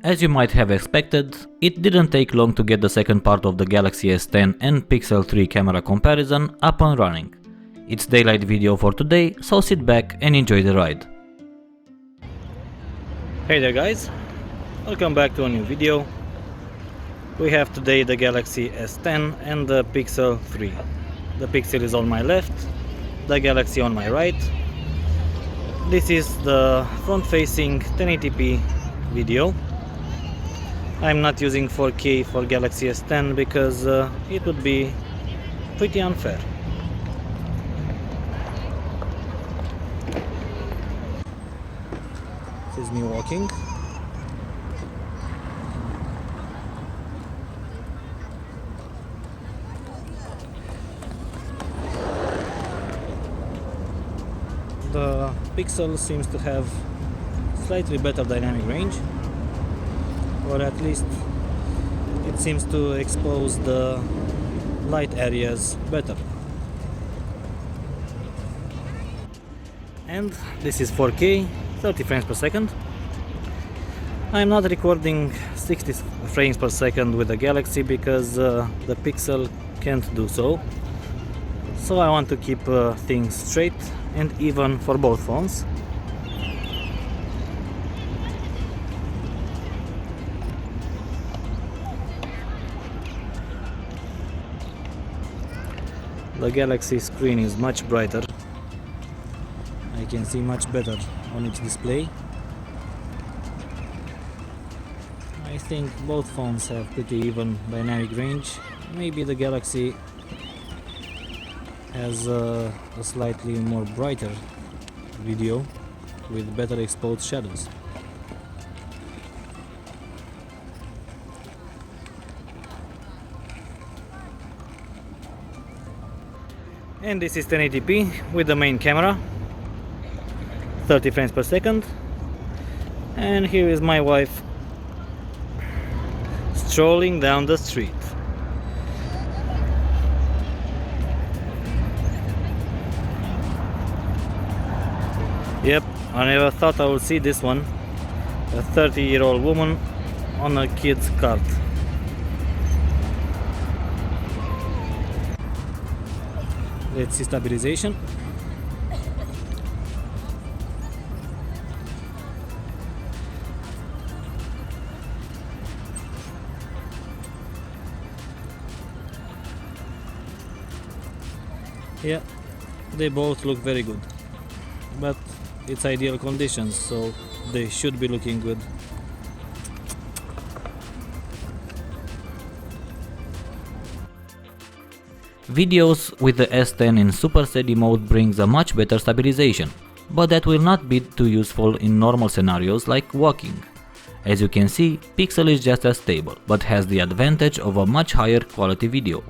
As you might have expected, it didn't take long to get the second part of the Galaxy S10 and Pixel 3 camera comparison up and running. It's daylight video for today, so sit back and enjoy the ride. Hey there guys, welcome back to a new video. We have today the Galaxy S10 and the Pixel 3. The Pixel is on my left, the Galaxy on my right. This is the front-facing 1080p video. I'm not using 4K for Galaxy S10 because it would be pretty unfair. This is me walking. The Pixel seems to have slightly better dynamic range, or at least it seems to expose the light areas better. And this is 4K, 30 frames per second. I'm not recording 60 frames per second with the Galaxy because the Pixel can't do so. So I want to keep things straight and even for both phones. The Galaxy screen is much brighter. I can see much better on its display. I think both phones have pretty even dynamic range. Maybe the Galaxy has a slightly more brighter video with better exposed shadows. And this is 1080p with the main camera, 30 frames per second. And here is my wife strolling down the street. Yep, I never thought I would see this one. A 30-year-old woman on a kid's cart. Let's see stabilization. Yeah, they both look very good, but it's ideal conditions, so they should be looking good. Videos with the S10 in super steady mode brings a much better stabilization, but that will not be too useful in normal scenarios like walking. As you can see, Pixel is just as stable, but has the advantage of a much higher quality video.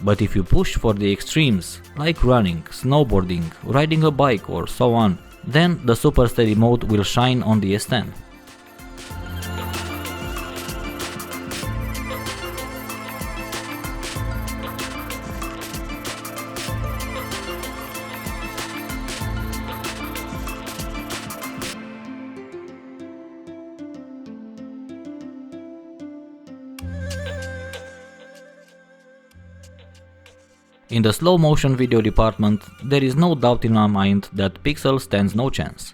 But if you push for the extremes, like running, snowboarding, riding a bike or so on, then the super steady mode will shine on the S10. In the slow motion video department, there is no doubt in my mind that Pixel stands no chance.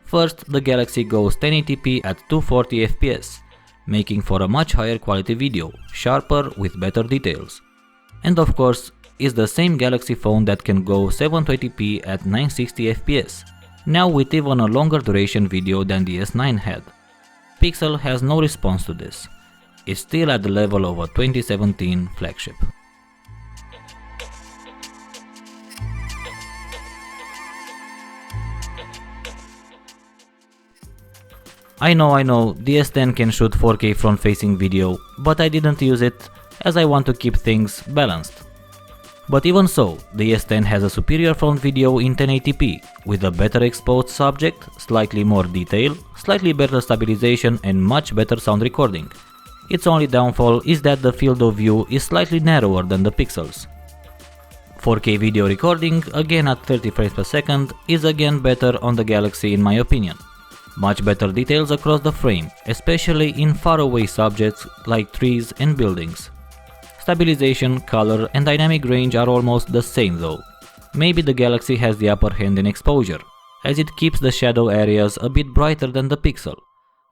First, the Galaxy goes 1080p at 240 fps, making for a much higher quality video, sharper with better details. And of course, is the same Galaxy phone that can go 720p at 960 fps, now with even a longer duration video than the S9 had. Pixel has no response to this. It's still at the level of a 2017 flagship. I know, the S10 can shoot 4K front-facing video, but I didn't use it as I want to keep things balanced. But even so, the S10 has a superior front video in 1080p, with a better exposed subject, slightly more detail, slightly better stabilization and much better sound recording. Its only downfall is that the field of view is slightly narrower than the Pixel's. 4K video recording, again at 30 frames per second, is again better on the Galaxy in my opinion. Much better details across the frame, especially in faraway subjects like trees and buildings. Stabilization, color and dynamic range are almost the same though. Maybe the Galaxy has the upper hand in exposure, as it keeps the shadow areas a bit brighter than the Pixel.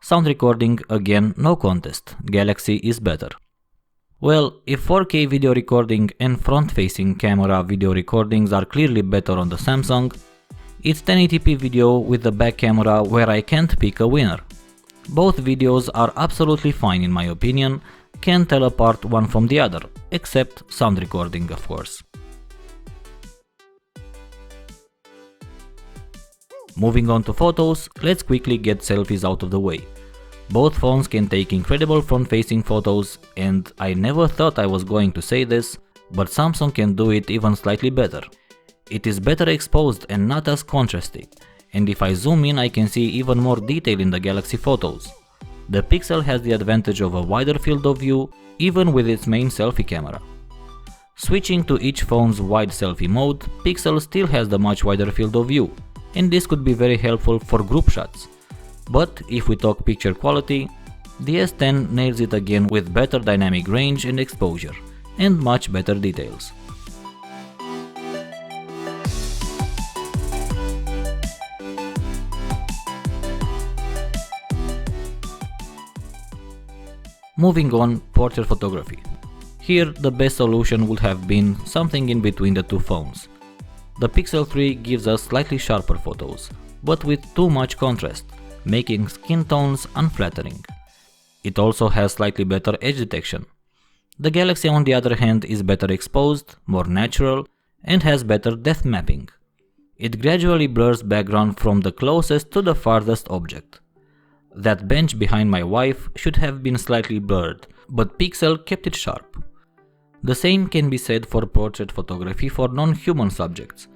Sound recording, again, no contest, Galaxy is better. Well, if 4K video recording and front-facing camera video recordings are clearly better on the Samsung, it's 1080p video with the back camera where I can't pick a winner. Both videos are absolutely fine in my opinion, can't tell apart one from the other, except sound recording of course. Moving on to photos, let's quickly get selfies out of the way. Both phones can take incredible front-facing photos, and I never thought I was going to say this, but Samsung can do it even slightly better. It is better exposed and not as contrasty, and if I zoom in I can see even more detail in the Galaxy photos. The Pixel has the advantage of a wider field of view, even with its main selfie camera. Switching to each phone's wide selfie mode, Pixel still has the much wider field of view, and this could be very helpful for group shots. But if we talk picture quality, the S10 nails it again with better dynamic range and exposure, and much better details. Moving on, portrait photography. Here the best solution would have been something in between the two phones. The Pixel 3 gives us slightly sharper photos, but with too much contrast, making skin tones unflattering. It also has slightly better edge detection. The Galaxy on the other hand is better exposed, more natural, and has better depth mapping. It gradually blurs background from the closest to the farthest object. That bench behind my wife should have been slightly blurred, but Pixel kept it sharp. The same can be said for portrait photography for non-human subjects.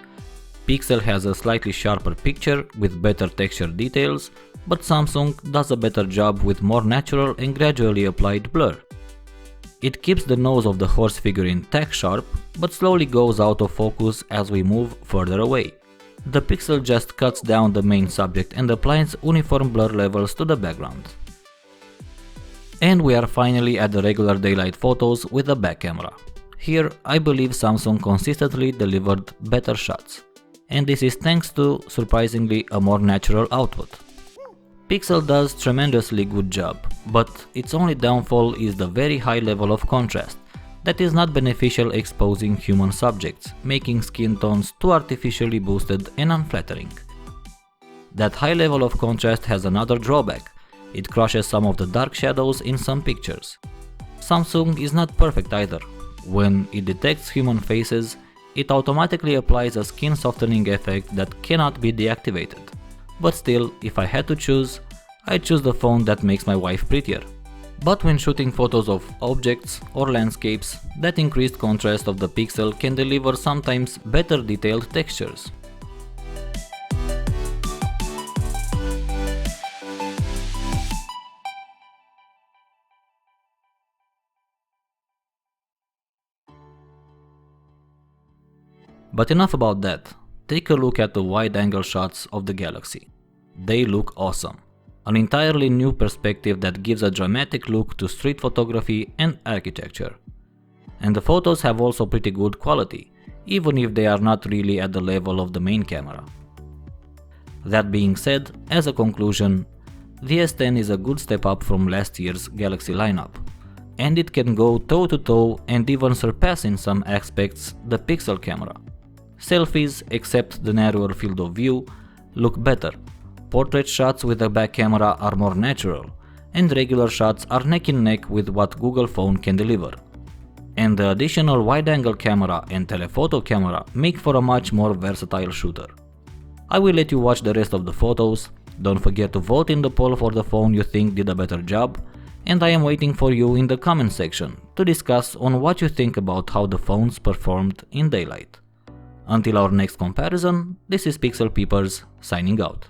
Pixel has a slightly sharper picture with better texture details, but Samsung does a better job with more natural and gradually applied blur. It keeps the nose of the horse figure intact sharp, but slowly goes out of focus as we move further away. The Pixel just cuts down the main subject and applies uniform blur levels to the background. And we are finally at the regular daylight photos with the back camera. Here I believe Samsung consistently delivered better shots, and this is thanks to, surprisingly, a more natural output. Pixel does tremendously good job, but its only downfall is the very high level of contrast that is not beneficial exposing human subjects, making skin tones too artificially boosted and unflattering. That high level of contrast has another drawback. It crushes some of the dark shadows in some pictures. Samsung is not perfect either. When it detects human faces, it automatically applies a skin softening effect that cannot be deactivated. But still, if I had to choose, I'd choose the phone that makes my wife prettier. But when shooting photos of objects or landscapes, that increased contrast of the Pixel can deliver sometimes better detailed textures. But enough about that, take a look at the wide-angle shots of the Galaxy. They look awesome. An entirely new perspective that gives a dramatic look to street photography and architecture. And the photos have also pretty good quality, even if they are not really at the level of the main camera. That being said, as a conclusion, the S10 is a good step up from last year's Galaxy lineup, and it can go toe-to-toe and even surpass in some aspects the Pixel camera. Selfies, except the narrower field of view, look better. Portrait shots with a back camera are more natural, and regular shots are neck and neck with what Google phone can deliver. And the additional wide-angle camera and telephoto camera make for a much more versatile shooter. I will let you watch the rest of the photos, don't forget to vote in the poll for the phone you think did a better job, and I am waiting for you in the comment section to discuss on what you think about how the phones performed in daylight. Until our next comparison, this is Pixel Peepers signing out.